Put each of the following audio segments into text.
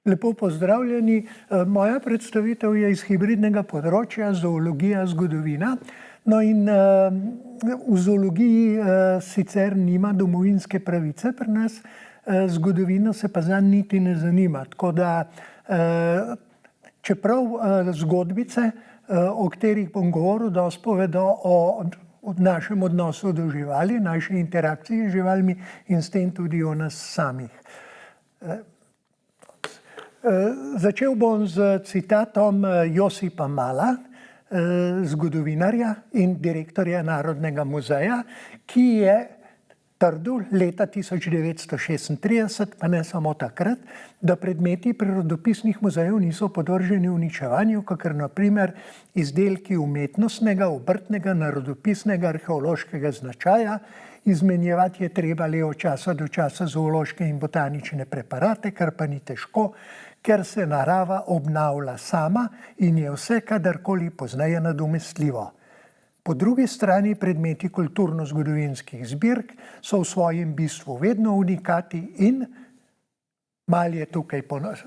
Lepo pozdravljeni. Moja predstavitev je iz hibridnega področja zoologija, zgodovina. No in v zoologiji sicer nima domovinske pravice pri nas, zgodovina se pa zanj niti ne zanima. Tako da, čeprav zgodbice, o katerih bom govoril, dosti povedo o našem odnosu do živali, naši interakciji z živalmi in s tem tudi o nas samih. Začel bom z citatom Josipa Mala, zgodovinarja in direktorja Narodnega muzeja, ki je trdil leta 1936, pa ne samo takrat, da predmeti prirodopisnih muzejev niso podvrženi uničevanju, kakor na primer izdelki umetnostnega, obrtnega, narodopisnega, arheološkega značaja. Izmenjevati je treba le od časa do časa zoološke in botanične preparate, kar pa ni težko, ker se narava obnavlja sama in je vse kadarkoli pozneje nadomestljivo. Po drugi strani predmeti kulturno-zgodovinskih zbirk so v svojem bistvu vedno unikati in, Mal je tukaj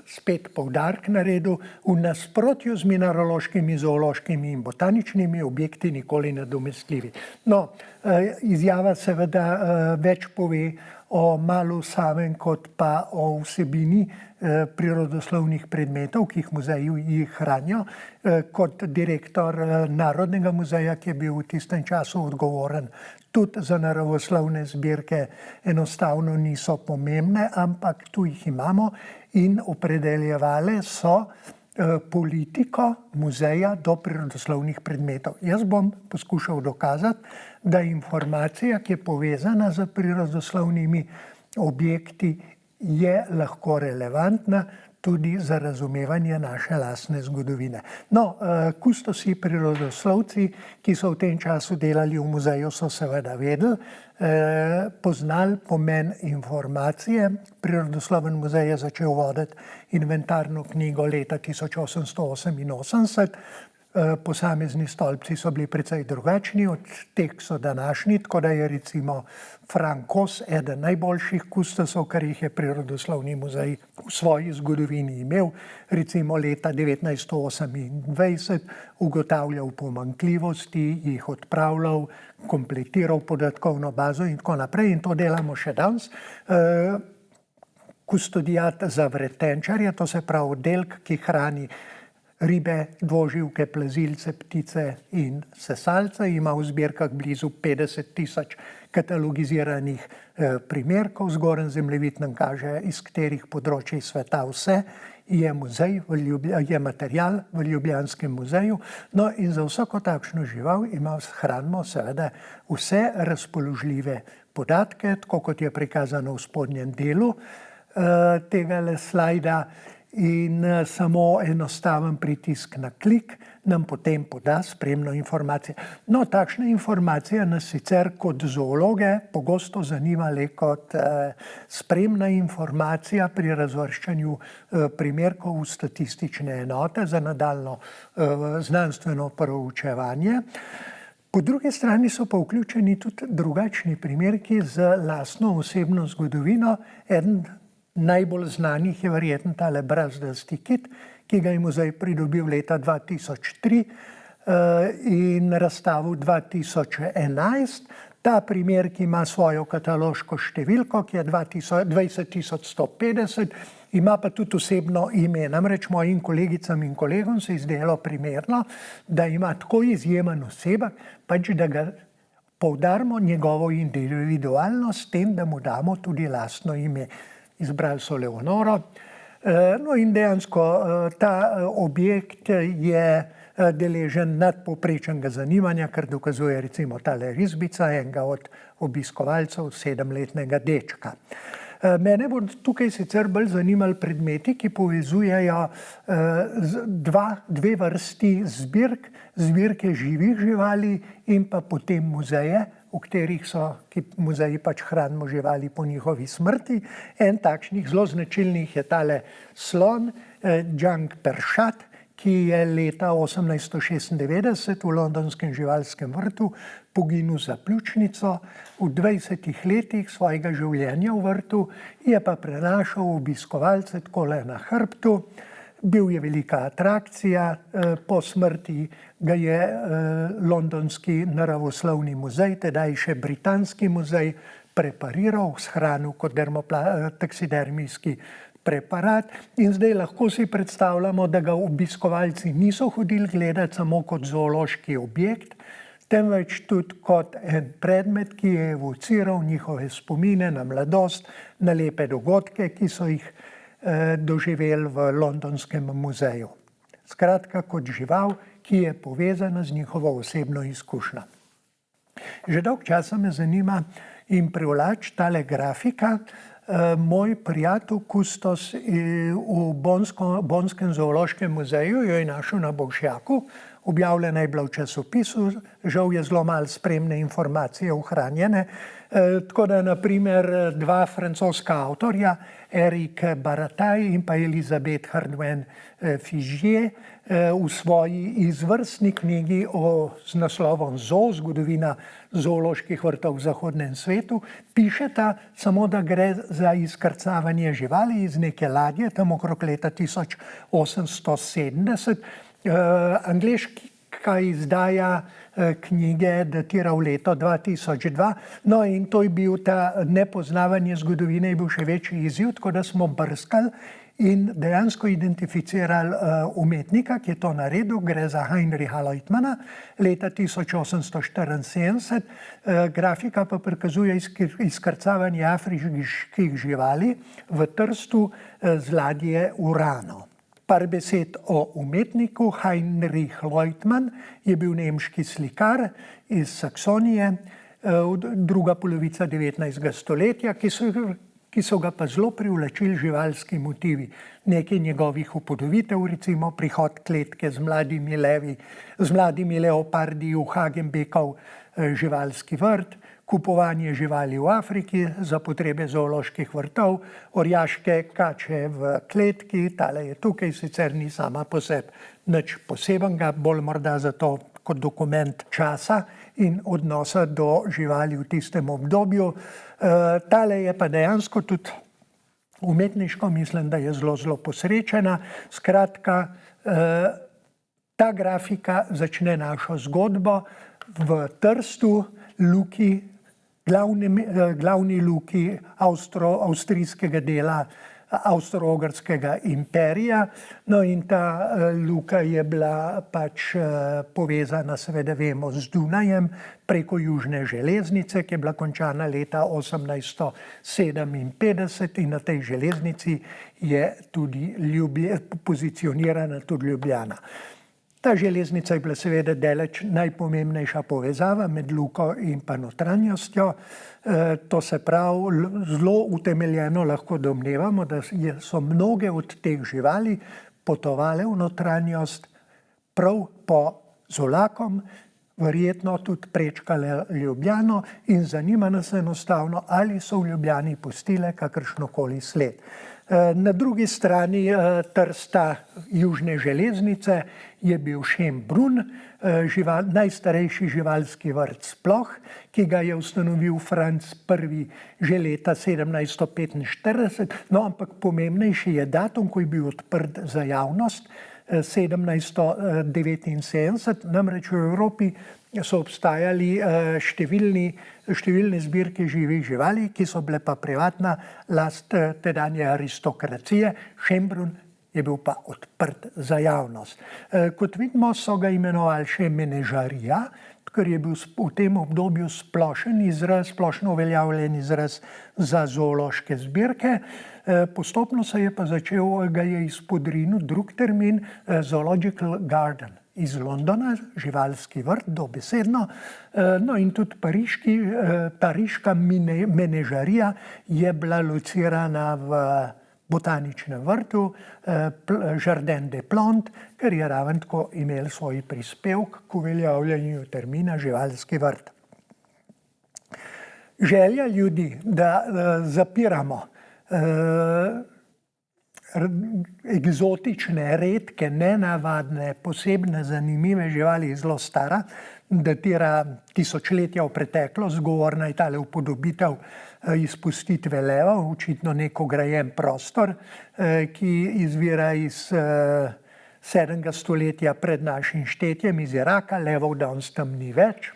spet poudarek naredil, v nasprotju z mineraloškimi, zoološkimi in botaničnimi objekti nikoli nadomestljivi. No, izjava seveda več pove o Malu samem kot pa o vsebini prirodoslovnih predmetov, ki jih muzeji hranijo. Kot direktor Narodnega muzeja, ki je bil v tistem času odgovoren tudi za naravoslovne zbirke, enostavno niso pomembne, ampak tu jih imamo in opredeljevale so politiko muzeja do prirodoslovnih predmetov. Jaz bom poskušal dokazati, da informacija, ki je povezana z prirodoslovnimi objekti, je lahko relevantna tudi za razumevanje naše lastne zgodovine. No, kustosi, prirodoslovci, ki so v tem času delali v muzeju, so seveda vedeli, poznali pomen informacije. Prirodosloven muzej je začel voditi inventarno knjigo leta 1888. Posamezni stolpci so bili precej drugačni od teh, ki so današnji, tako da je recimo Frank Kos eden najboljših kustosov, kar jih je Prirodoslovni muzej v svoji zgodovini imel. Recimo leta 1928 ugotavljal pomanjkljivosti, jih odpravljal, kompletiral podatkovno bazo in tako naprej. In to delamo še danes. Kustodiat za vretenčarje, to se pravi oddelek, ki hrani ribe, dvoživke, plazilce, ptice in sesalce, ima v zbirkah blizu 50 000 katalogiziranih primerkov. Zgoren zemljevid nam kaže, iz katerih področij sveta vse je muzej, je material v Ljubljanskem muzeju. No in za vsako takšno žival hranimo seveda vse razpoložljive podatke, tako kot je prikazano v spodnjem delu tegale slajda. In samo enostaven pritisk na klik nam potem poda spremno informacijo. No, takšna informacija nas sicer kot zoologe pogosto zanima le kot spremna informacija pri razvrščanju primerkov v statistične enote za nadaljnjo znanstveno proučevanje. Po drugi strani so pa vključeni tudi drugačni primerki z lastno osebno zgodovino. Eden najbolj znanih je verjetno tale brazdasti kit, ki ga je muzej pridobil leta 2003 in razstavil 2011. Ta primer, ki ima svojo kataloško številko, ki je 20150, ima pa tudi osebno ime. Namreč mojim kolegicam in kolegom se je zdelo primerno, da ima tako izjemen osebek, pač da ga poudarimo njegovo individualnost s tem, da mu damo tudi lastno ime. Izbrali so Leonoro. No in dejansko ta objekt je deležen nadpovprečnega zanimanja, kar dokazuje recimo tale risbica enega od obiskovalcev, 7-letnega dečka. Mene bo tukaj sicer bolj zanimali predmeti, ki povezujejo dve vrsti zbirk, zbirke živih živali in pa potem muzeje, v katerih muzeji pač hranimo živali po njihovi smrti. En takšnih zelo značilnih je tale slon, Džang Peršat, ki je leta 1896 v londonskem živalskem vrtu poginil za pljučnico. V 20 letih svojega življenja v vrtu je pa prenašal obiskovalce takole na hrbtu. Bil je velika atrakcija, po smrti ga je londonski naravoslovni muzej, tedaj še britanski muzej, prepariral, shranil kot taksidermijski preparat in zdaj lahko si predstavljamo, da ga obiskovalci niso hodili gledati samo kot zoološki objekt, temveč tudi kot en predmet, ki je evociral njihove spomine na mladost, na lepe dogodke, ki so jih doživeli v londonskem muzeju. Skratka, kot žival, ki je povezana z njihovo osebno izkušnjo. Že dolgo časa me zanima in privlači tale grafika. Moj prijatelj kustos v Bonskem zoološkem muzeju jo je našel na Bolšjaku, objavljena je bila v časopisu, žal je zelo malo spremne informacije ohranjene, tako da na primer dva francoska avtorja, Eric Barataj in pa Elisabeth Hardouin-Figier, v svoji izvrstni knjigi z naslovom Zoo, zgodovina zooloških vrtov v zahodnem svetu, pišeta samo, da gre za izkrcavanje živali iz neke ladje, tam okrog leta 1870. Angleška izdaja knjige datira v leto 2002, no in to je bil ta nepoznavanje zgodovine, je bil še večji izziv, tako da smo brskali in dejansko identificirali umetnika, ki je to naredil. Gre za Heinricha Leutmanna, leta 1874. Grafika pa prikazuje izkrcavanje afriških živali v Trstu z ladje Urano. Par besed o umetniku. Heinrich Leutmann je bil nemški slikar iz Saksonije, druga polovica 19. stoletja, ki so ga pa zelo privlačili živalski motivi. Nekaj njegovih upodobitev, recimo prihod kletke z mladimi levi, z mladimi leopardi v Hagenbeckov živalski vrt, kupovanje živali v Afriki za potrebe zooloških vrtov, orjaške kače v kletki, tale je tukaj, sicer ni sama po sebi nič posebenega, bolj morda zato kot dokument časa in odnosa do živali v tistem obdobju. Tale je pa dejansko tudi umetniško, mislim, da je zelo posrečena. Skratka, ta grafika začne našo zgodbo v Trstu, glavni luki avstrijskega dela Avstro-Ogrskega imperija. No in ta luka je bila pač povezana, seveda vemo, z Dunajem preko južne železnice, ki je bila končana leta 1857 in na tej železnici je tudi pozicionirana tudi Ljubljana. Ta železnica je bila seveda daleč najpomembnejša povezava med luko in pa notranjostjo. To se pravi, zelo utemeljeno lahko domnevamo, da so mnoge od teh živali potovale v notranjost prav z vlakom, verjetno tudi prečkale Ljubljano in zanima nas enostavno, ali so v Ljubljani pustile kakršnokoli sled. Na drugi strani Trsta južne železnice je bil Schönbrunn, najstarejši živalski vrt sploh, ki ga je ustanovil Franc I. že leta 1745, no ampak pomembnejši je datum, ko je bil odprt za javnost, 1779, namreč v Evropi so obstajali številne zbirke živih živali, ki so bile pa privatna last tedanje aristokracije. Schönbrunn je bil pa odprt za javnost. Kot vidimo, so ga imenovali še menežarija, ker je bil v tem obdobju splošno uveljavljen izraz za zoološke zbirke. Postopno se je pa ga je izpodrinil drug termin, zoological garden. Iz Londona, živalski vrt, dobesedno. No in tudi pariška menežarija je bila locirana v botaničnem vrtu Jardin des Plantes, ker je ravno tako imel svoj prispevek k uveljavljanju termina živalski vrt. Želja ljudi, da zapiramo eksotične, redke, nenavadne, posebne, zanimive živali, zelo stara, datira tisočletja v preteklost, zgovorna je tale upodobitev izpustitve leva, očitno nek ograjen prostor, ki izvira iz 7. stoletja pred našim štetjem, iz Iraka, levov danes tam ni več.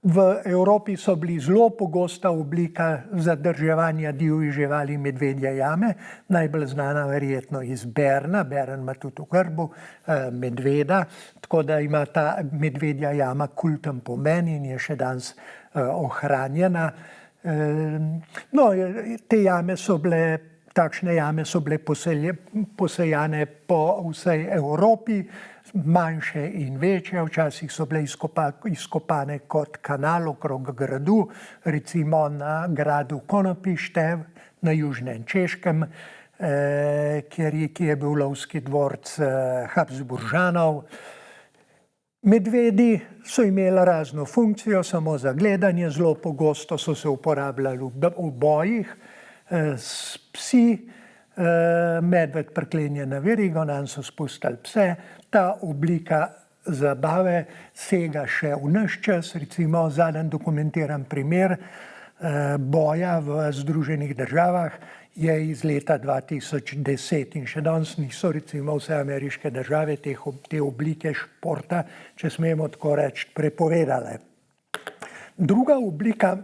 V Evropi so bili zelo pogosta oblika zadrževanja divjih živali medvedje jame, najbolj znana verjetno iz Berna, Bern ima tudi v grbu medveda, tako da ima ta medvedja jama kulten pomen in je še danes ohranjena. No, te jame so bile, takšne jame so bile posejane po vsej Evropi, manjše in večje, včasih so bile izkopane kot kanal okrog gradu, recimo na gradu Konopištev na južnem Češkem, kjer je bil lovski dvorec Habsburžanov. Medvedi so imeli razno funkcijo, samo za gledanje, zelo pogosto so se uporabljali v bojih s psi. Medved priklenjen na verigo, nanj so spustili pse. Ta oblika zabave sega še v naš čas, recimo zadnji dokumentiran primer boja v Združenih državah je iz leta 2010 in še danes niso recimo vse ameriške države te oblike športa, če smemo tako reči, prepovedale. Druga oblika,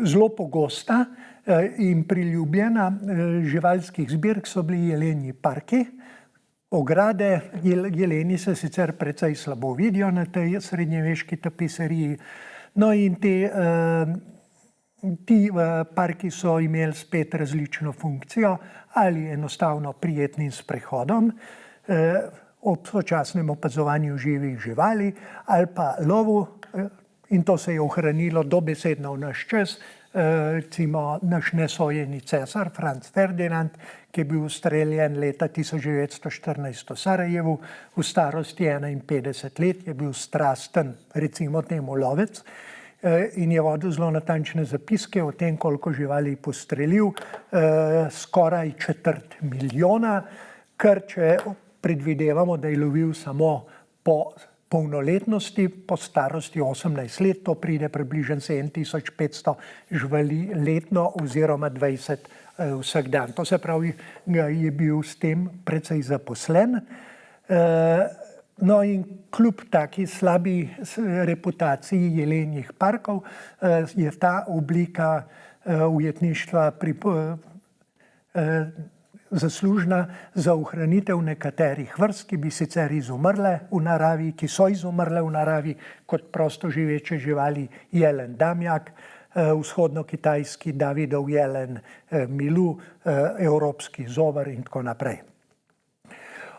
zelo pogosta in priljubljena živalskih zbirk so bili jelenji parki. Ograde, jeleni se sicer precej slabo vidijo na tej srednjeveški tapiseriji. No in ti parki so imeli spet različno funkcijo, ali enostavno prijetnim sprehodom, ob sočasnem opazovanju živih živali, ali pa lovu, in to se je ohranilo dobesedno v naš čas. Recimo naš nesojeni cesar Franc Ferdinand, ki je bil ustreljen leta 1914 v Sarajevu, v starosti 51 let, je bil strasten, recimo temu lovec, in je vodil zelo natančne zapiske o tem, koliko živali je postrelil, skoraj 250 000, kar če predvidevamo, da je lovil samo po polnoletnosti, po starosti 18 let, to pride približno 7500 živali letno oziroma 20 vsak dan. To se pravi, je bil s tem precej zaposlen. No in kljub taki slabi reputaciji jelenjih parkov je ta oblika ujetništva zaslužna za ohranitev nekaterih vrst, ki bi sicer izumrle v naravi, ki so izumrle v naravi, kot prosto živeče živali jelen damjak, vzhodno-kitajski Davidov jelen milu, evropski zobar in tako naprej.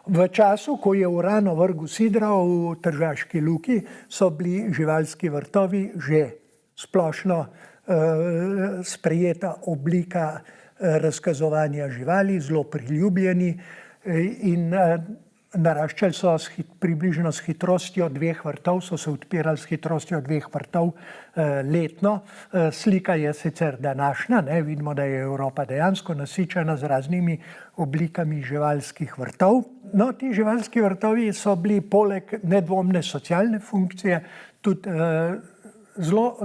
V času, ko je Urano vrgel sidra v Tržaški luki, so bili živalski vrtovi že splošno sprejeta oblika razkazovanja živali, zelo priljubljeni in naraščali so približno s hitrostjo 2 vrtov, so se odpirali s hitrostjo 2 vrtov letno. Slika je sicer današnja, vidimo, da je Evropa dejansko nasičena z raznimi oblikami živalskih vrtov. No, ti živalski vrtovi so bili poleg nedvomne socialne funkcije tudi zelo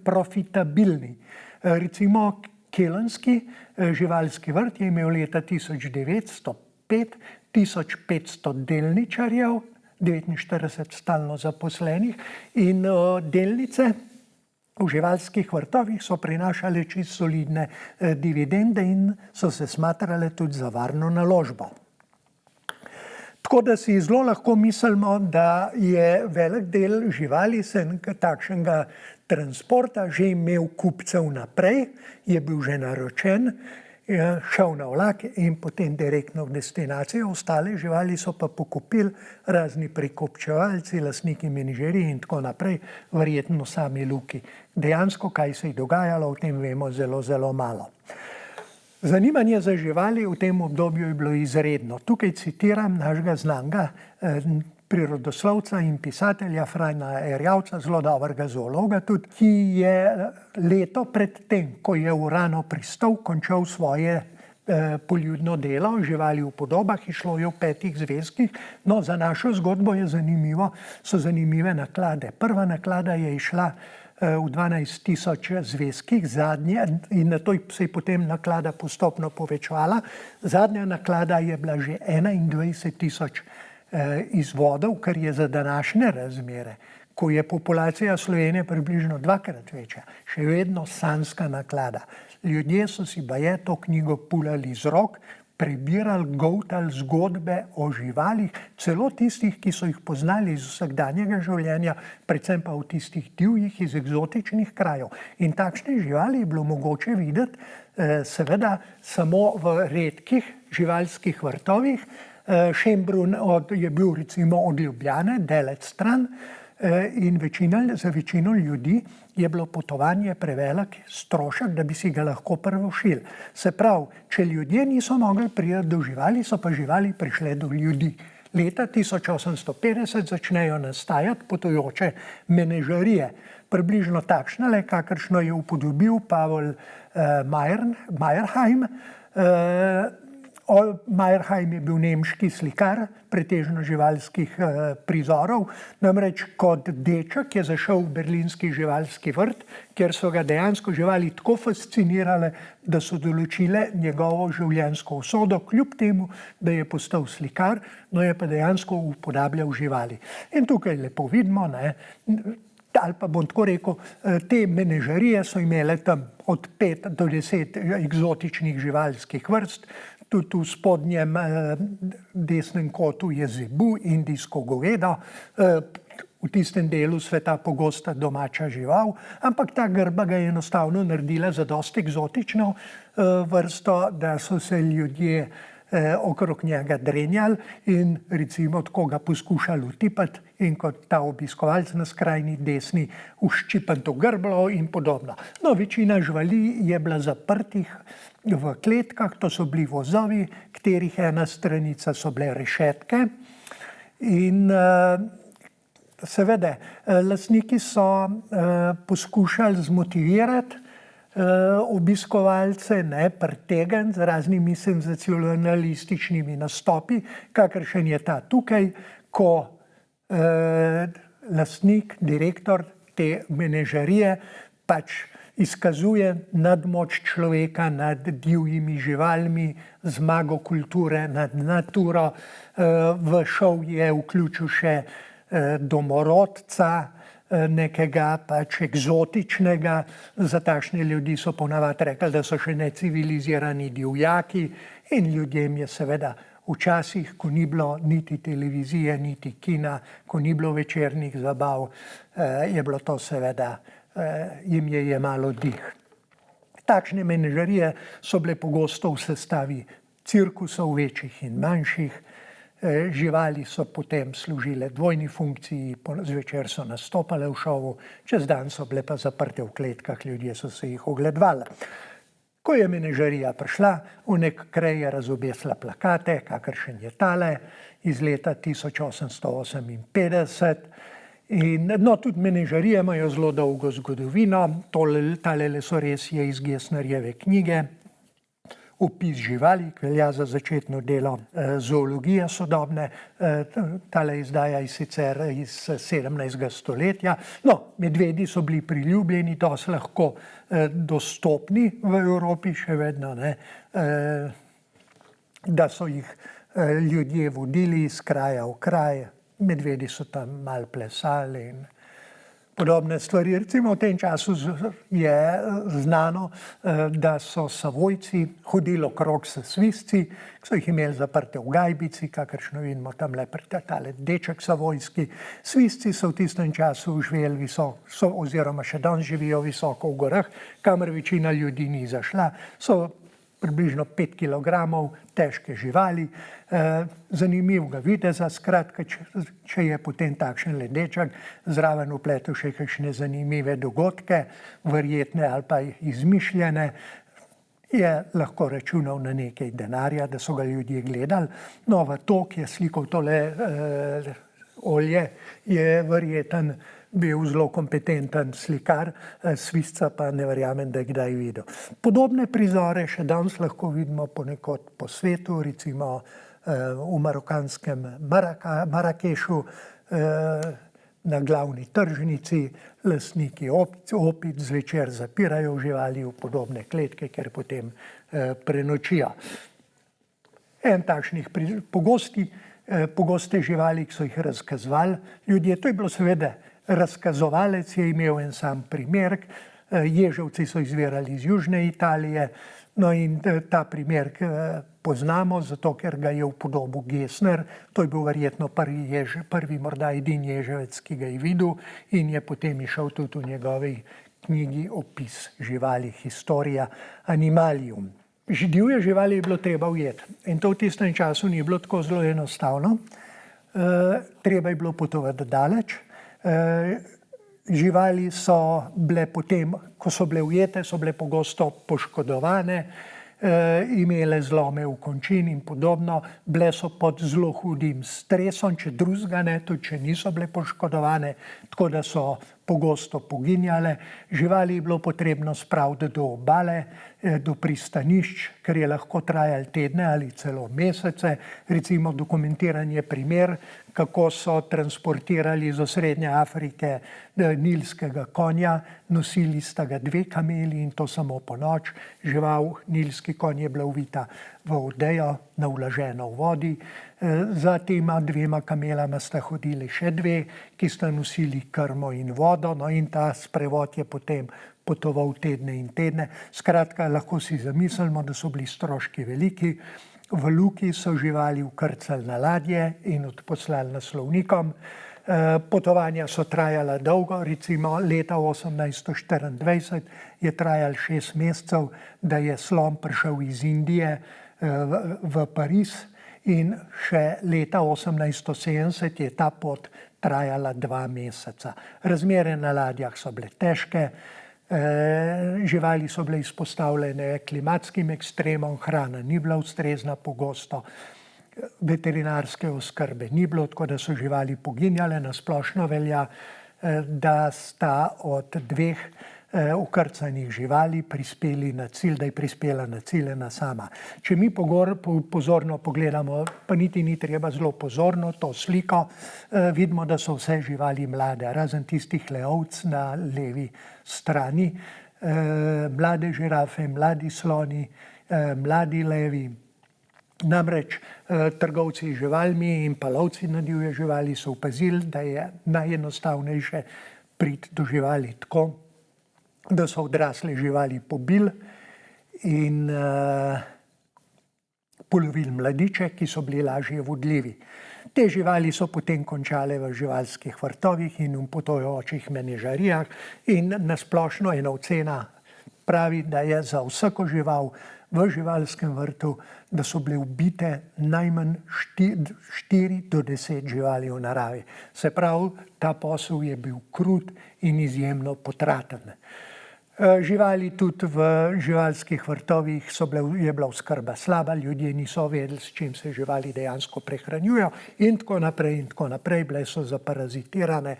profitabilni. Recimo Kelenski živalski vrt je imel leta 1905 1500 delničarjev, 49 stalno zaposlenih, in delnice v živalskih vrtovih so prinašale čisto solidne dividende in so se smatrale tudi za varno naložbo. Tako da si zelo lahko mislimo, da je velik del živali takšnega transporta že imel kupcev naprej, je bil že naročen, šel na vlak in potem direktno v destinacijo. Ostale živali so pa pokupili razni prekupčevalci, lastniki menedžerji in tako naprej, verjetno sami luki. Dejansko, kaj se je dogajalo, o tem vemo zelo, zelo malo. Zanimanje za živali v tem obdobju je bilo izredno. Tukaj citiram našega znanega prirodoslovca in pisatelja Frana Erjavca, zelo dobrega zoologa tudi, ki je leto pred tem, ko je v Rano pristal, končal svoje poljudno delo, Živali v podobah, išlo je v 5 zvezkih. No, za našo zgodbo so zanimive naklade. Prva naklada je išla v 12.000 zvezkih, zadnja, in na to se je potem naklada postopno povečevala. Zadnja naklada je bila že 21.000 izvodov, kar je za današnje razmere, ko je populacija Slovenije približno 2-krat večja, še vedno sanjska naklada. Ljudje so si baje to knjigo pulali z rok, prebirali, goltali zgodbe o živalih, celo tistih, ki so jih poznali iz vsakdanjega življenja, predvsem pa v tistih divjih, iz eksotičnih krajev. In takšne živali je bilo mogoče videti seveda samo v redkih živalskih vrtovih. Šembrun je bil recimo od Ljubljane, daleč stran, in za večino ljudi je bilo potovanje prevelik strošek, da bi si ga lahko privoščili. Se pravi, če ljudje niso mogli priti do živali, so pa živali prišle do ljudi. Leta 1850 začnejo nastajati potujoče menažerije, približno takšne, kakršno je upodobil Pavel Meyerheim. Meyerheim je bil nemški slikar, pretežno živalskih prizorov. Namreč kot deček je zašel v berlinski živalski vrt, kjer so ga dejansko živali tako fascinirale, da so določile njegovo življenjsko usodo, kljub temu, da je postal slikar, no je pa dejansko upodabljal živali. In tukaj lepo vidimo, ali pa bom tako rekel, te menažerije so imele tam od 5 do 10 eksotičnih živalskih vrst. Tudi v spodnjem desnem kotu je zebu, indijsko govedo, v tistem delu sveta pogosta domača žival, ampak ta grba ga je enostavno naredila za dosti eksotično vrsto, da so se ljudje okrog njega drenjali in recimo tako ga poskušali utipati in kot ta obiskovalec na skrajni desni uščipati to grblo in podobno. No, večina živali je bila zaprtih v kletkah, to so bili vozovi, katerih ena stranica so bile rešetke in seveda lastniki so poskušali zmotivirati obiskovalce, pritegniti z raznimi senzacionalističnimi nastopi, kakršen je ta tukaj, ko lastnik, direktor te menažerije pač izkazuje nadmoč človeka nad divjimi živalmi, zmago kulture nad naturo. V šov je vključil še domorodca, nekega pač eksotičnega. Za takšne ljudi so ponavadi rekli, da so še necivilizirani divjaki, in ljudem je seveda včasih, ko ni bilo niti televizije, niti kina, ko ni bilo večernih zabav, je bilo to seveda, jim je jemalo dih. Takšne menažerije so bile pogosto v sestavi cirkusov, večjih in manjših. Živali so potem služile dvojni funkciji, zvečer so nastopale v šovu, čez dan so bile pa zaprte v kletkah, ljudje so se jih ogledovali. Ko je menažerija prišla, v nek kraj je razobesila plakate, kakršen je tale, iz leta 1858. In no, tudi menažerije imajo zelo dolgo zgodovino, tale so res je iz Gesnerjeve knjige, Opis živali, ki velja za začetno delo zoologije sodobne. Tale izdaja je sicer iz 17. stoletja. No, medvedi so bili priljubljeni, dosti lahko dostopni v Evropi še vedno, da so jih ljudje vodili iz kraja v kraj. Medvedi so tam malo plesali in podobne stvari. Recimo v tem času je znano, da so Savojci hodili okrog s svizci, ki so jih imeli zaprte v gajbici, kakršno vidimo tamle tale deček savojski. Svizci so v tistem času živeli visoko, oziroma še danes živijo visoko v gorah, kamor večina ljudi ni zašla. So približno 5 kilogramov težke živali, zanimivega videza, skratka, če je potem takšen ledeček zraven vpletel še kakšne zanimive dogodke, verjetne ali pa izmišljene, je lahko računal na nekaj denarja, da so ga ljudje gledali. No, v to, ki je slikal tole olje, je verjeten bil zelo kompetenten slikar, Svizca pa ne verjamem, da je kdaj videl. Podobne prizore še danes lahko vidimo ponekod po svetu, recimo v marokanskem Marakešu, na glavni tržnici lastniki opic zvečer zapirajo živali v podobne kletke, ker potem prenočijo. En takšnih pogoste živali, ki so jih razkazovali ljudje, to je bilo seveda razkazovalec, je imel en sam primerek, ježevci so izvirali iz južne Italije, no in ta primerek poznamo, zato ker ga je upodobil Gesner, to je bil verjetno prvi morda edini ježevec, ki ga je videl in je potem išel tudi v njegovi knjigi opis živali, Historia Animalium. Divje živali je bilo treba ujeti in to v tistem času ni bilo tako zelo enostavno. Treba je bilo potovati daleč. Živali so bile potem, ko so bile ujete, so bile pogosto poškodovane, imele zlome v končini in podobno, bile so pod zelo hudim stresom, če drugega ne, tudi če niso bile poškodovane, tako da so pogosto poginjale. Živali je bilo potrebno spraviti do obale, do pristanišč, ker je lahko trajalo tedne ali celo mesece. Recimo dokumentiran je primer, kako so transportirali iz osrednje Afrike nilskega konja, nosili sta ga 2 kameli in to samo ponoč. Žival, nilski konj, je bila uvita v odejo, navlaženo v vodi. Za tema 2 kamelama sta hodili še 2, ki sta nosili krmo in vodo, no in ta sprevod je potem potoval tedne in tedne. Skratka, lahko si zamislimo, da so bili stroški veliki. V luki so živali vkrcali na ladje in odposlali naslovnikom. Potovanja so trajala dolgo, recimo leta 1824 je trajalo 6 mesecev, da je slon prišel iz Indije v Pariz in še leta 1870 je ta pot trajala 2 meseca. Razmere na ladjah so bile težke, živali so bile izpostavljene klimatskim ekstremom, hrana ni bila ustrezna pogosto, veterinarske oskrbe ni bilo, tako da so živali poginjale. Na splošno velja, da sta od 2 ukrcanih živali prispeli na cilj, da je prispela na cilj ena sama. Če mi pozorno pogledamo, pa niti ni treba zelo pozorno, to sliko, vidimo, da so vse živali mlade, razen tistih leovc na levi strani. Mlade žirafe, mladi sloni, mladi levi. Namreč trgovci z živalmi in pa lovci na divje živali so opazili, da je najenostavnejše priti do živali tako, da so odrasle živali pobili in polovili mladiče, ki so bili lažje vodljivi. Te živali so potem končale v živalskih vrtovih in v potujočih menažerijah in nasplošno ena ocena pravi, da je za vsako žival v živalskem vrtu, da so bile ubite najmanj 4 do 10 živali v naravi. Se pravi, ta posel je bil krut in izjemno potraten. Živali tudi v živalskih vrtovih je bila oskrba slaba, ljudje niso vedeli, s čim se živali dejansko prehranjujejo in tako naprej in tako naprej, bile so zaparazitirane.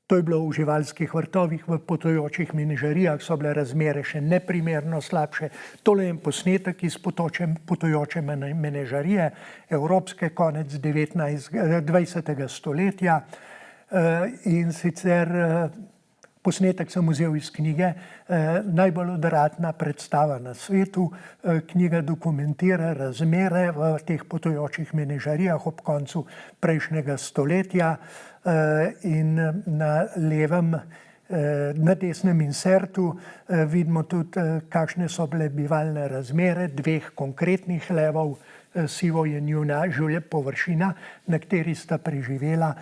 To je bilo v živalskih vrtovih, v potujočih menažerijah so bile razmere še neprimerno slabše. Tole je posnetek iz potujoče menažerije, evropske, konec 20. stoletja in sicer posnetek sem vzel iz knjige, najbolj odvratna predstava na svetu. Knjiga dokumentira razmere v teh potujočih menažerijah ob koncu prejšnjega stoletja in na levem, na desnem insertu vidimo tudi, kakšne so bile bivalne razmere 2 konkretnih levov. Sivo je njuna površina, na kateri sta preživela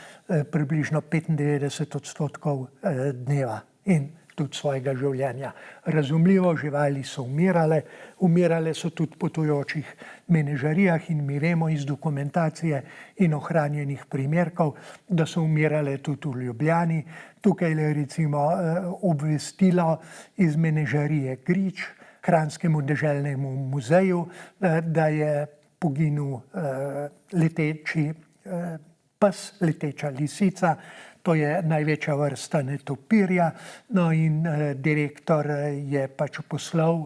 približno 95% dneva in tudi svojega življenja. Razumljivo, živali so umirale so tudi v potujočih menažerijah in mi vemo iz dokumentacije in ohranjenih primerkov, da so umirale tudi v Ljubljani. Tukaj je recimo obvestilo iz menažerije Grič, Kranjskemu deželnemu muzeju, da je poginil leteči pes, leteča lisica, to je največja vrsta netopirja. No in direktor je pač poslal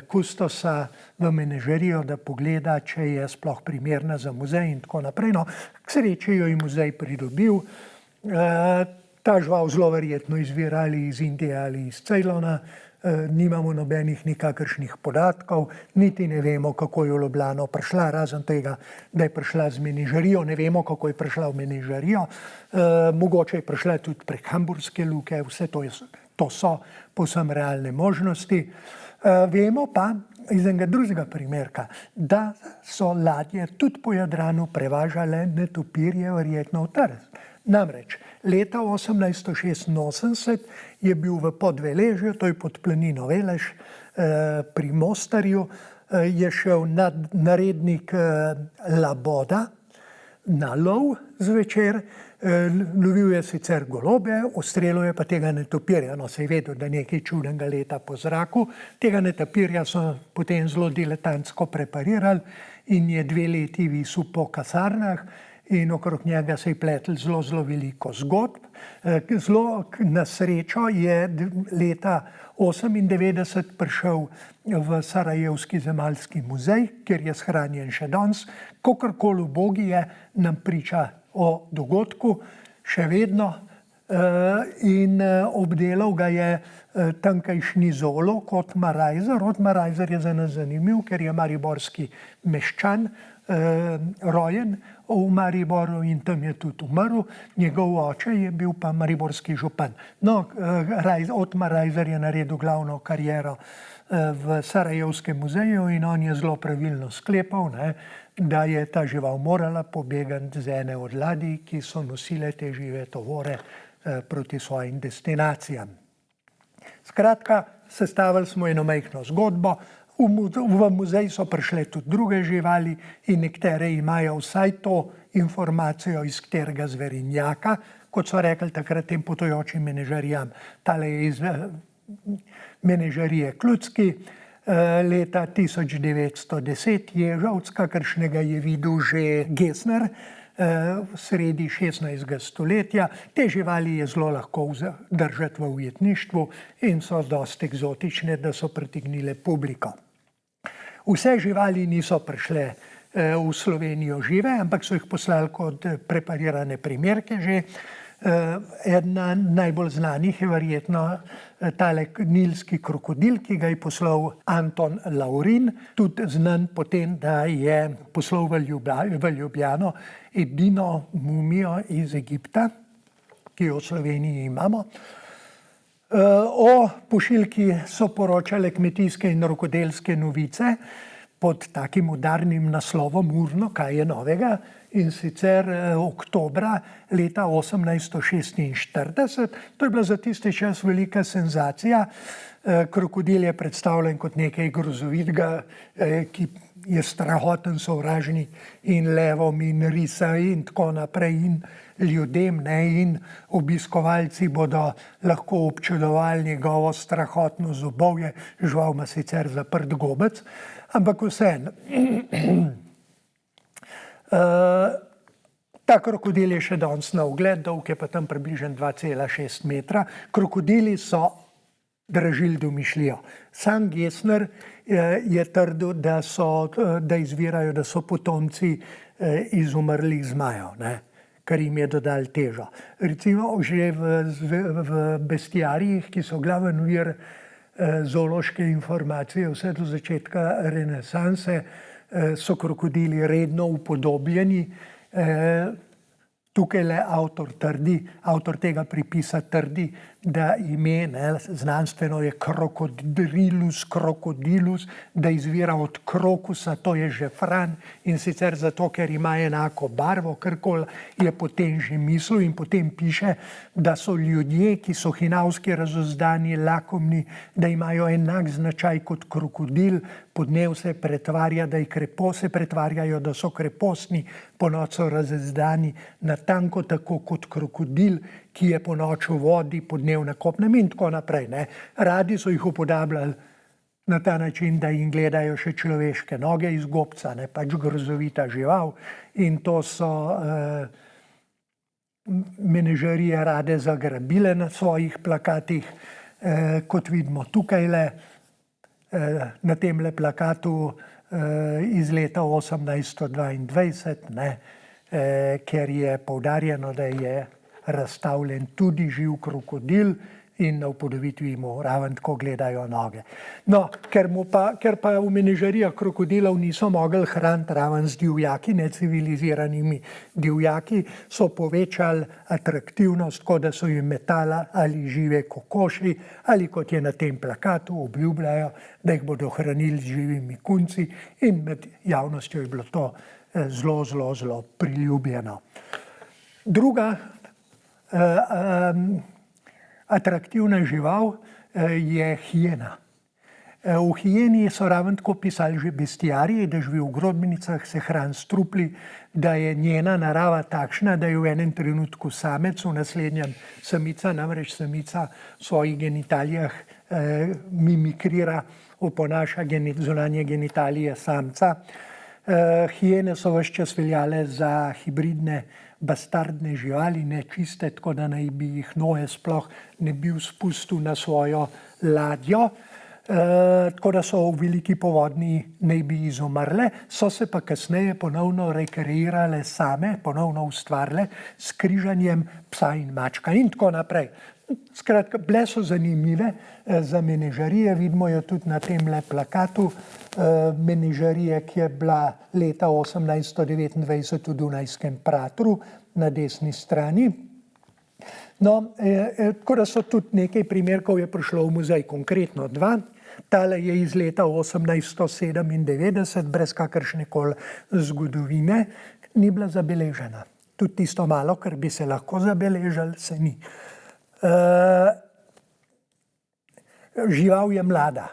kustosa v menažerijo, da pogleda, če je sploh primerna za muzej in tako naprej. No, k sreči jo je muzej pridobil. Ta žival zelo verjetno izvira ali iz Indije ali iz Ceylona. Nimamo nobenih nikakršnih podatkov, niti ne vemo, kako je v Ljubljano prišla, razen tega, da je prišla z menažerijo. Ne vemo, kako je prišla v menažerijo. Mogoče je prišla tudi prek Hamburške luke, vse to so povsem realne možnosti. Vemo pa iz enega drugega primerka, da so ladje tudi po Jadranu prevažale netopirje, verjetno v Trst. Namreč, leta 1886 je bil v Podveležju, to je pod planino Velež, pri Mostarju, je šel narednik Laboda na lov zvečer. Lovil je sicer golobe, ustrelil je pa tega netopirja. No, se je vedel, da nekaj čudnega leta po zraku. Tega netopirja so potem zelo diletantsko preparirali in je 2 leti visel po kasarnah. In okrog njega se je pletlo zelo veliko zgodb. Zelo na srečo je leta 1998 prišel v Sarajevski zemaljski muzej, kjer je shranjen še danes. Kakorkoli ubogi je, nam priča o dogodku še vedno in obdelal ga je tamkajšnji zoolog Otmar Reiser. Otmar Reiser je za nas zanimiv, ker je mariborski meščan, rojen v Mariboru in tam je tudi umrl. Njegov oče je bil pa mariborski župan. No, Otmar Reiser je naredil glavno kariero v Sarajevskem muzeju in on je zelo pravilno sklepal, da je ta žival morala pobegati z ene od ladij, ki so nosile te žive tovore proti svojim destinacijam. Skratka, sestavili smo eno majhno zgodbo. V muzej so prišle tudi druge živali in nekatere imajo vsaj to informacijo iz katerega zverinjaka, kot so rekli takrat tem potujočim menažerijam. Tale je iz menažerije Klutski, leta 1910 ježovc, kakršnega je videl že Gesner sredi 16. stoletja. Te živali je zelo lahko držati v ujetništvu in so dosti eksotične, da so pritegnile publiko. Vse živali niso prišle v Slovenijo žive, ampak so jih poslali kot preparirane primerke že. Ena najbolj znanih je verjetno tale nilski krokodil, ki ga je poslal Anton Laurin, tudi znan potem, da je poslal v Ljubljano edino mumijo iz Egipta, ki jo v Sloveniji imamo. O pošiljki so poročale kmetijske in rokodelske novice pod takim udarnim naslovom Urno, kaj je novega, in sicer oktobra leta 1846. To je bila za tisti čas velika senzacija. Krokodil je predstavljen kot nekaj grozovitega, ki je strahoten sovražnik in levom in risa in tako naprej in ljudem, in obiskovalci bodo lahko občudovali njegovo strahotno zobovje. Žival ima sicer zaprt gobec, ampak vseeno. Ta krokodil je še danes na ogled, dolg je pa tam približno 2,6 metra. Krokodili so dražili domišljijo. Sam Gesner je trdil, da izvirajo, da so potomci izumrlih zmajev, kar jim je dodal težo. Recimo že v bestiarijih, ki so glaven vir zoološke informacije vse do začetka renesanse, so krokodili redno upodobljeni. Tukaj le avtor tega pripisa trdi, da ime znanstveno je krokodilus, da izvira od krokusa, to je žefran, in sicer zato, ker ima enako barvo, karkoli je potem že mislil, in potem piše, da so ljudje, ki so hinavski, razuzdani, lakomni, da imajo enak značaj kot krokodil. Podnev se pretvarja, se pretvarjajo, da so krepostni, ponoči so razuzdani, natanko tako kot krokodil, ki je ponoči v vodi, podnev na kopnem in tako naprej. Radi so jih upodabljali na ta način, da jim gledajo še človeške noge iz gobca, pač grozovita žival. In to so menežerije rade zagrabile na svojih plakatih, kot vidimo tukajle, na temle plakatu iz leta 1822, ne, ker je poudarjeno, da je razstavljen tudi živ krokodil in na upodobitvi mu ravno tako gledajo noge. No, ker pa v menežerijah krokodilov niso mogli hraniti ravno z divjaki, neciviliziranimi divjaki, so povečali atraktivnost, tako da so jim metala ali žive kokoši, ali kot je na tem plakatu, obljubljajo, da jih bodo hranili z živimi kunci, in med javnostjo je bilo to zelo, zelo, zelo priljubljeno. Druga atraktivna žival je hijena. V hijeni so ravno tako pisali že bestiariji, da živi v grodbenicah, se hrani s trupli, da je njena narava takšna, da je v enem trenutku samec, v naslednjem samica, namreč samica v svojih genitalijah mimikrira, oponaša zunanje genitalije samca. Hijene so ves čas veljale za hibridne bastardne živali, nečiste, tako da naj bi jih Noe sploh ne bil spustil na svojo ladjo, tako da so v veliki povodni naj bi izumrle, so se pa kasneje ponovno rekreirale same, ponovno ustvarile s križanjem psa in mačka in tako naprej. Skratka, bile so zanimive za menežerije, vidimo jo tudi na temle plakatu menežerije, ki je bila leta 1829 v Dunajskem Pratru na desni strani. No, tako da so tudi nekaj primerkov je prišlo v muzej, konkretno dva. Tale je iz leta 1897, brez kakršnekoli zgodovine, ni bila zabeležena. Tudi tisto malo, kar bi se lahko zabeležili, se ni. Žival je mlada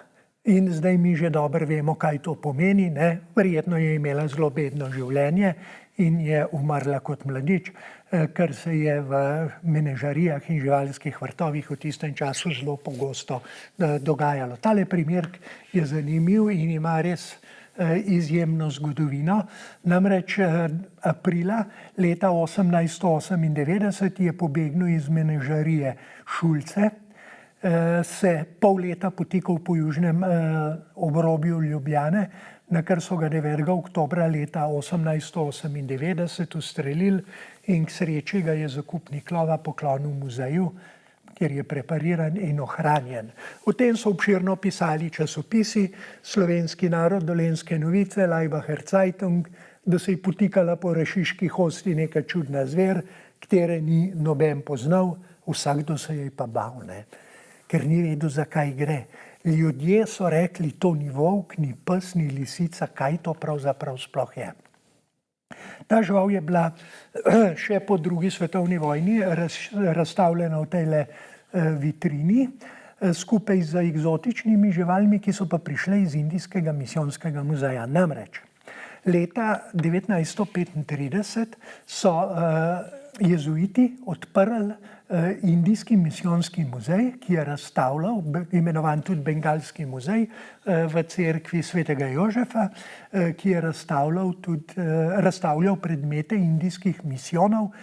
in zdaj mi že dobro vemo, kaj to pomeni, ne? Verjetno je imela zelo bedno življenje in je umrla kot mladič, kar se je v menežerijah in živalskih vrtovih v tistem času zelo pogosto dogajalo. Tale primer je zanimiv in ima res izjemno zgodovino. Namreč aprila leta 1898 je pobegnil iz menežerije Šulce, se pol leta potikal po južnem obrobju Ljubljane, na kar so ga 9. oktobra leta 1898 ustrelili in k sreči ga je zakupnik lova poklonil muzeju, kjer je prepariran in ohranjen. O tem so obširno pisali časopisi, Slovenski narod, Dolenjske novice, Laibacher Zeitung, da se je potikala po Rašiški hosti neka čudna zver, katere ni noben poznal, vsakdo se je pa bal, ne? Ker ni vedel, zakaj gre. Ljudje so rekli, to ni volk, ni pes, ni lisica, kaj to pravzaprav sploh je. Ta žival je bila še po drugi svetovni vojni razstavljena v tejle vitrini skupaj z eksotičnimi živalmi, ki so pa prišle iz Indijskega misijonskega muzeja. Namreč leta 1935 so jezuiti odprli Indijski misijonski muzej, ki je razstavljal, imenovan tudi Bengalski muzej, v cerkvi svetega Jožefa, ki je razstavljal predmete indijskih misijonov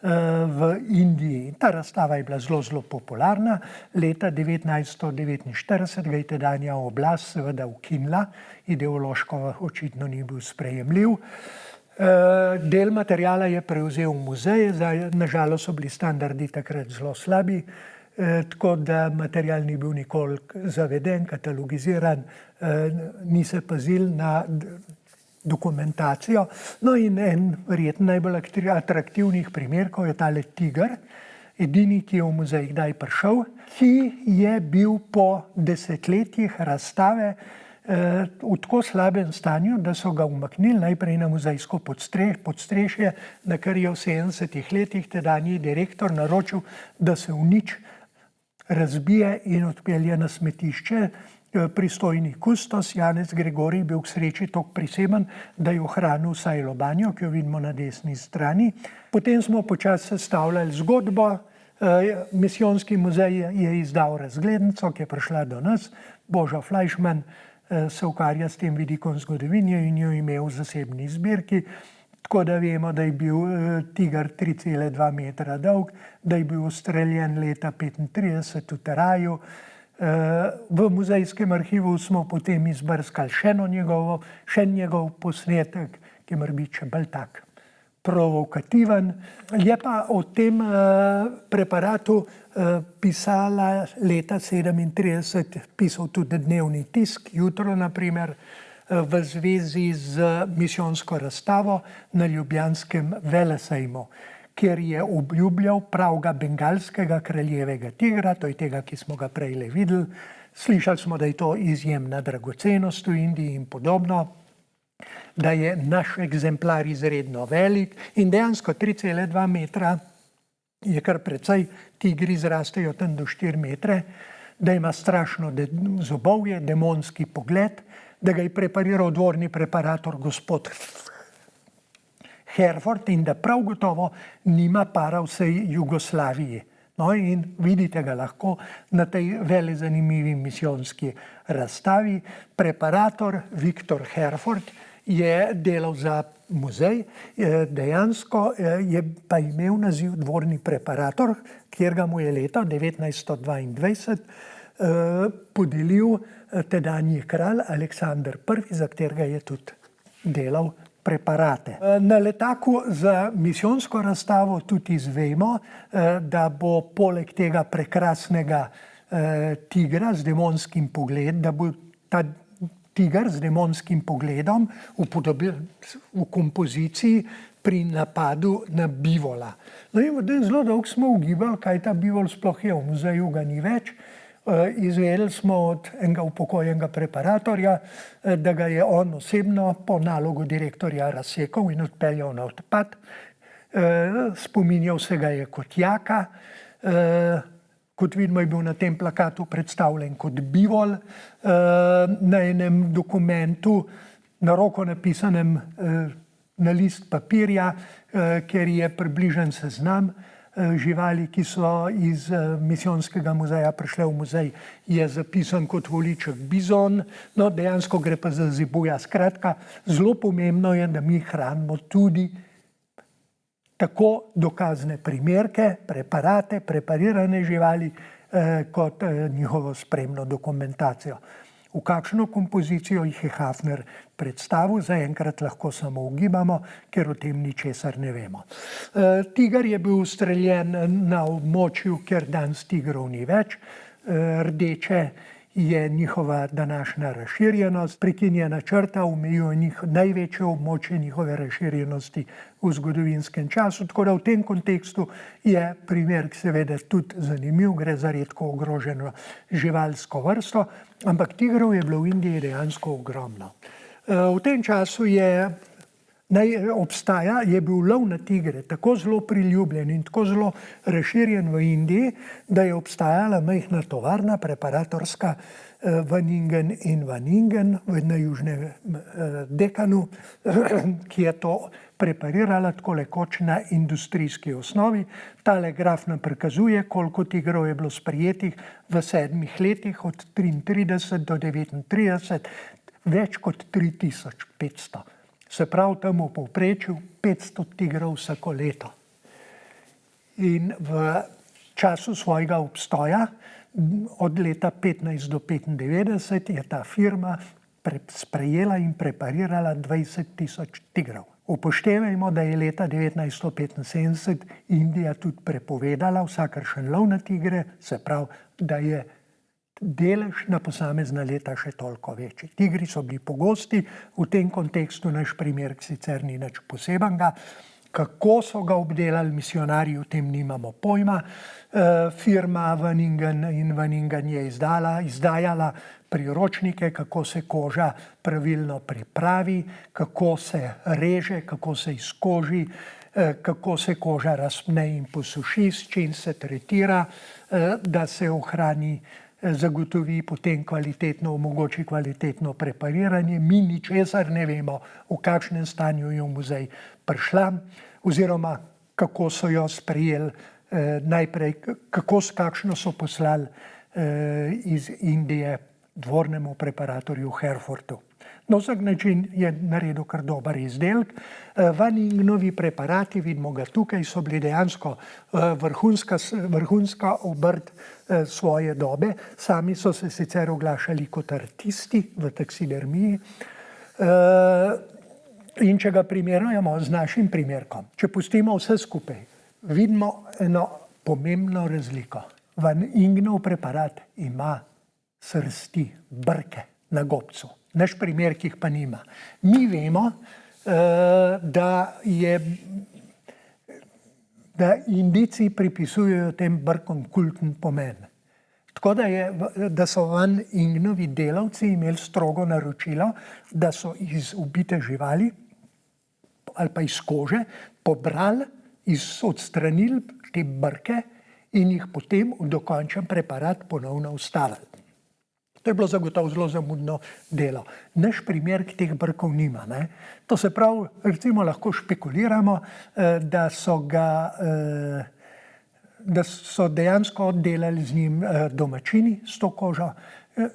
v Indiji. Ta razstava je bila zelo, zelo popularna. Leta 1949 ga je tedanja oblast seveda ukinila, ideološko očitno ni bil sprejemljiv. Del materiala je prevzel muzej, nažalost so bili standardi takrat zelo slabi, tako da material ni bil nikoli zaveden, katalogiziran, ni se pazil na dokumentacijo. No in en verjetno najbolj atraktivnih primerkov je tale tiger, edini, ki je v muzej kdaj prišel, ki je bil po desetletjih razstave v tako slabem stanju, da so ga umaknili najprej na muzejsko podstrešje, na kar je v 70 letih tedanji direktor naročil, da se v nič razbije in odpelje na smetišče. Pristojni kustos Janez Gregorij bil k sreči toliko priseben, da je ohranil vsaj lobanjo, ki jo vidimo na desni strani. Potem smo počasi sestavljali zgodbo. Misijonski muzej je izdal razglednico, ki je prišla do nas. Božo Flajšman se ukvarja s tem vidikom zgodovine in jo imel v zasebni zbirki. Tako da vemo, da je bil tiger 3,2 metra dolg, da je bil ustreljen leta 1935 v Teraju. V muzejskem arhivu smo potem izbrskali še njegov posnetek, ki je morda še bolj tak provokativen. Je pa o tem preparatu pisala leta 1937, pisal tudi dnevni tisk, Jutro na primer, v zvezi z misijonsko razstavo na ljubljanskem velesejmu, kjer je obljubljal pravega bengalskega kraljevega tigra, to je tega, ki smo ga prej videli. Slišali smo, da je to izjemna dragocenost v Indiji in podobno, da je naš egzemplar izredno velik in dejansko 3,2 metra je kar precej, tigri zrastejo tam do 4 metre, da ima strašno zobovje, demonski pogled, da ga je prepariral dvorni preparator gospod Herford in da prav gotovo nima para vsej Jugoslaviji. No in vidite ga lahko na tej vele zanimivi misijonski razstavi. Preparator Viktor Herford je delal za muzej, dejansko je pa imel naziv dvorni preparator, kjer ga mu je leta 1922 podelil tedanji kralj Aleksander I, za katerega je tudi delal preparate. Na letaku za misijonsko razstavo tudi izvemo, da bo poleg tega prekrasnega tigra z demonskim pogledom, da bo ta tiger z demonskim pogledom v kompoziciji pri napadu na bivola. No in zelo dolgo smo ugibali, kaj ta bivol sploh je, v muzeju ga ni več. Izvedeli smo od enega upokojenega preparatorja, da ga je on osebno po nalogu direktorja razsekal in odpeljal na odpad. Spominjal se ga je kot jaka. Kot vidimo, je bil na tem plakatu predstavljen kot bivol. Na enem dokumentu, na roko napisanem na list papirja, kjer je približen seznam živali, ki so iz misijonskega muzeja prišle v muzej, je zapisan kot voliček bizon. No, dejansko gre pa za zebuja. Skratka, zelo pomembno je, da mi hranimo tudi tako dokazne primerke, preparate, preparirane živali, kot njihovo spremno dokumentacijo. V kakšno kompozicijo jih je Hafner predstavil, zaenkrat lahko samo ugibamo, ker o tem ničesar ne vemo. Tiger je bil ustreljen na območju, kjer danes tigrov ni več. Rdeče je njihova današnja razširjenost, prekinjena črta omejuje največje območje njihove razširjenosti v zgodovinskem času, tako da v tem kontekstu je primer seveda tudi zanimiv, gre za redko ogroženo živalsko vrsto, ampak tigrov je bilo v Indiji dejansko ogromno. V tem času je bil lov na tigre tako zelo priljubljen in tako zelo razširjen v Indiji, da je obstajala majhna tovarna preparatorska Vaningen in Vaningen na južnem Dekanu, ki je to preparirala tako rekoč na industrijski osnovi. Tale graf nam prikazuje, koliko tigrov je bilo sprejetih v 7 letih od 1933 do 1939, več kot 3500. Se pravi, tam v povprečju 500 tigrov vsako leto. In v času svojega obstoja, od leta 15 do 95, je ta firma sprejela in preparirala 20 000 tigrov. Upoštevajmo, da je leta 1975 Indija tudi prepovedala vsakršen lov na tigre, se pravi, da je delež na posamezna leta še toliko večji. Tigri so bili pogosti, v tem kontekstu naš primer sicer ni nič posebenega. Kako so ga obdelali misijonarji, o tem nimamo pojma. Firma Vaningen in Vaningen je izdajala priročnike, kako se koža pravilno pripravi, kako se reže, kako se izkoži, kako se koža razpne in posuši, s čim se tretira, da se ohrani, zagotovi potem omogoči kvalitetno prepariranje. Mi ničesar ne vemo, v kakšnem stanju je v muzej prišla, oziroma kako so jo sprejeli najprej, kakšno so poslali iz Indije dvornemu preparatorju Herfordu. Na vsak način je naredil kar dober izdelek. Van Ingnovi preparati, vidimo ga tukaj, so bili dejansko vrhunska obrt svoje dobe. Sami so se sicer oglašali kot artisti v taksidermiji. In če ga primerjamo z našim primerkom, če pustimo vse skupaj, vidimo eno pomembno razliko. Van Ingnov preparat ima srsti, brke na gobcu. Naš primerek jih pa nima. Mi vemo, da Indijci pripisujejo tem brkom kulten pomen. Tako da so Van Ingnovi delavci imeli strogo naročilo, da so iz ubite živali ali pa iz kože pobrali, odstranili te brke in jih potem v dokončen preparat ponovno vstavili. To je bilo zagotovo zelo zamudno delo. Naš primerek teh brkov nima. To se pravi, recimo lahko špekuliramo, da so dejansko delali z njim domačini s to kožo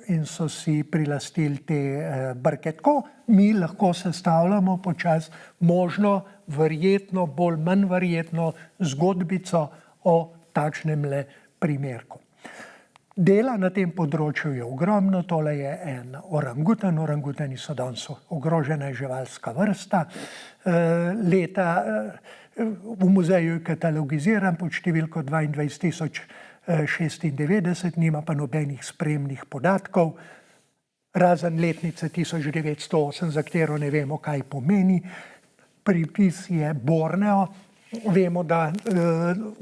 in so si prilastili te brke. Tako mi lahko sestavljamo počasi možno, verjetno, bolj manj verjetno zgodbico o takšnemle primerku. Dela na tem področju je ogromno, tole je en orangutan, orangutani so danes ogrožena živalska vrsta. V muzeju je katalogiziran pod številko 22.096, nima pa nobenih spremnih podatkov, razen letnice 1908, za katero ne vemo, kaj pomeni. Pripis je Borneo. Vemo, da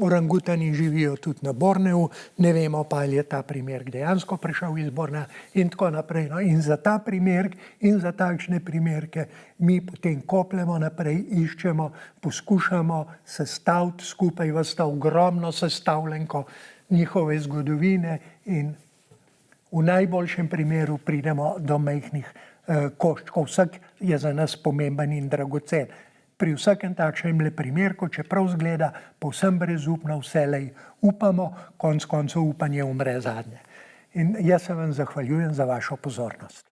orangutani živijo tudi na Borneu, ne vemo pa, ali je ta primerek dejansko prišel iz Bornea in tako naprej. In za ta primerek in za takšne primerke mi potem kopljemo naprej, iščemo, poskušamo sestaviti skupaj vsta ogromno sestavljenko njihove zgodovine in v najboljšem primeru pridemo do majhnih koščkov. Vsak je za nas pomemben in dragocen. Pri vsakem takšnem primerku, čeprav zgleda povsem brezupno, vselej upamo, konec koncev upanje umre zadnje. In jaz se vam zahvaljujem za vašo pozornost.